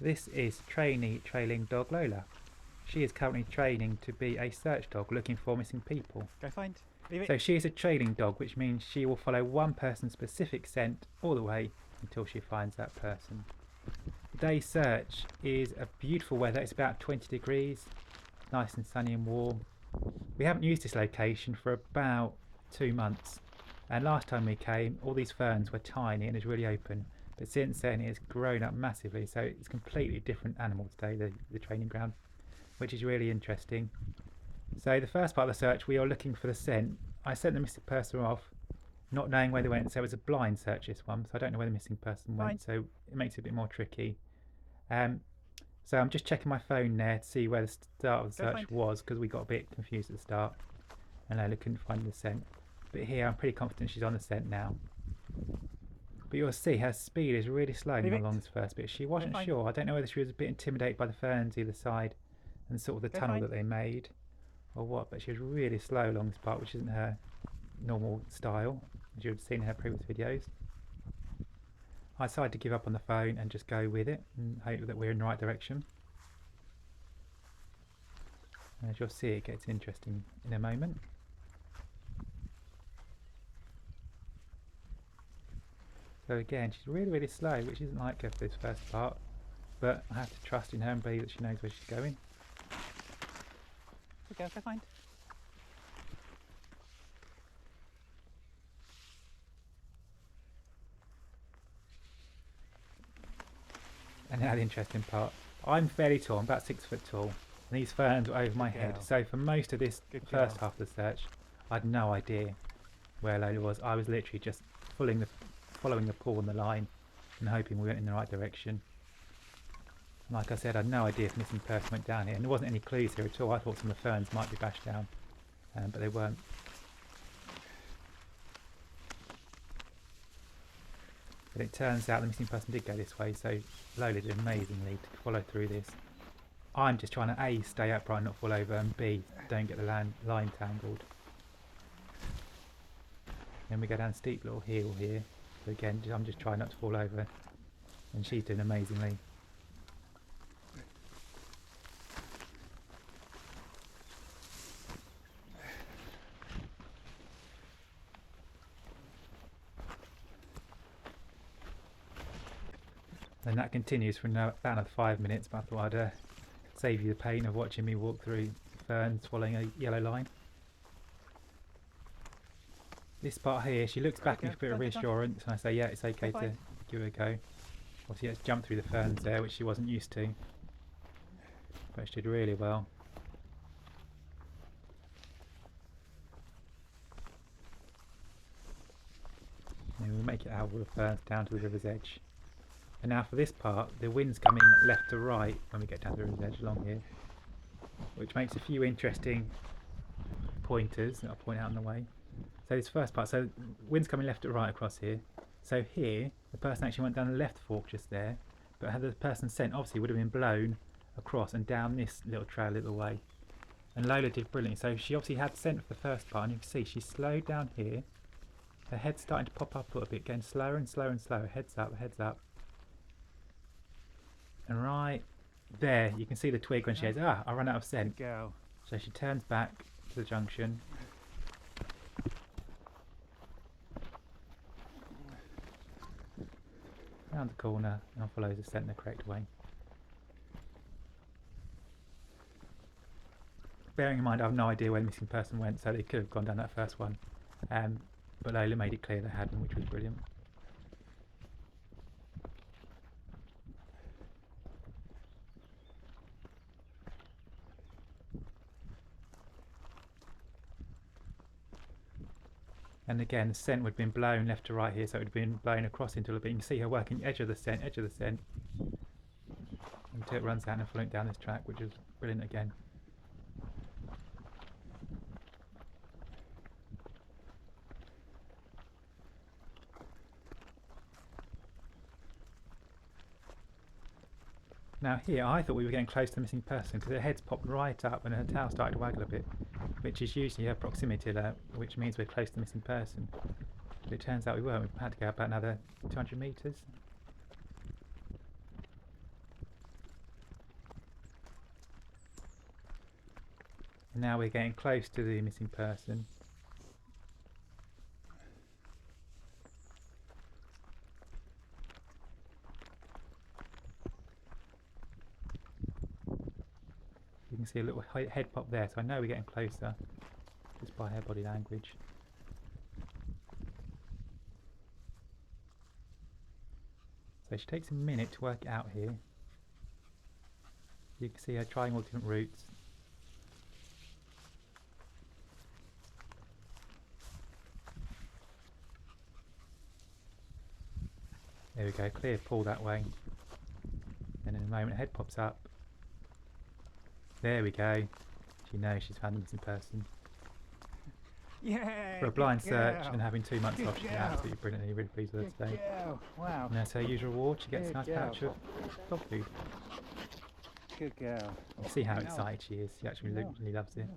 This is trainee trailing dog Lola. She is currently training to be a search dog looking for missing people. Go find. Leave it. So she is a trailing dog, which means she will follow one person's specific scent all the way until she finds that person. Today's search is a beautiful weather. It's about 20 degrees, nice and sunny and warm. We haven't used this location for about 2 months, and last time we came all these ferns were tiny and it was really open, but since then it's grown up massively, so it's a completely different animal today, the training ground, which is really interesting. So the first part of the search, we are looking for the scent. I sent the missing person off not knowing where they went, so it was a blind search this one, so I don't know where the missing person went, so it makes it a bit more tricky. So I'm just checking my phone there to see where the start of the search was, because we got a bit confused at the start and Lola couldn't find the scent. But here I'm pretty confident she's on the scent now. But you'll see her speed is really slow along this first bit. She wasn't sure. I don't know whether she was a bit intimidated by the ferns either side and sort of the tunnel that they made or what, but she was really slow along this part, which isn't her normal style, as you've seen in her previous videos. I decided to give up on the phone and just go with it and hope that we're in the right direction. And as you'll see, it gets interesting in a moment. So again, she's really slow, which isn't like her for this first part, but I have to trust in her and believe that she knows where she's going. Go find. And now the interesting part. I'm fairly tall, I'm about 6 foot tall, and these ferns are over my head, so for most of this first half of the search, I had no idea where Lola was. I was literally just following the pull on the line and hoping we went in the right direction. And like I said, I had no idea if the missing person went down here, and there wasn't any clues here at all. I thought some of the ferns might be bashed down, but they weren't. But it turns out the missing person did go this way, so Lola did amazingly to follow through this. I'm just trying to A, stay upright and not fall over, and B, don't get the line tangled. Then we go down a steep little hill here, so again I'm just trying not to fall over, and she's doing amazingly. And that continues for about another 5 minutes, but I thought I'd save you the pain of watching me walk through ferns swallowing a yellow line. This part here, she looks back with a bit of reassurance, and I say, yeah, it's okay to give it a go. Obviously, let's jump through the ferns there, which she wasn't used to, but she did really well. And we'll make it out with the ferns down to the river's edge. And now for this part, the wind's coming left to right when we get down to the river's edge along here, which makes a few interesting pointers that I'll point out on the way. So this first part, so wind's coming left to right across here. So here, the person actually went down the left fork just there, but had the person sent obviously would have been blown across and down this little trail a little way. And Lola did brilliantly. So she obviously had scent for the first part, and you can see she slowed down here. Her head's starting to pop up a little bit, getting slower and slower and slower. Heads up, heads up. And right there, you can see the twig when she says, I ran out of scent. So she turns back to the junction. Round the corner and follows the scent the correct way. Bearing in mind I have no idea where the missing person went, so they could have gone down that first one. But Lola made it clear they hadn't, which was brilliant. And again, the scent would have been blown left to right here, so it would have been blown across into a bit. You can see her working edge of the scent, until it runs out and following down this track, which is brilliant again. Now here, I thought we were getting close to the missing person because her head's popped right up and her tail started to waggle a bit, which is usually her proximity alert, which means we're close to the missing person. But it turns out we weren't. We had to go about another 200 metres. Now we're getting close to the missing person. You can see a little head pop there, so I know we're getting closer just by her body language. So she takes a minute to work it out here. You can see her trying all different routes. There we go, clear pull that way. And in a moment, head pops up. There we go. She knows she's found the missing person. Yeah. For a blind search and having 2 months off, she's absolutely brilliant. Really pleased with her today. Wow. And that's her usual reward. She gets a nice Good pouch of dog food. Good girl. You see how excited she is. She actually really loves it.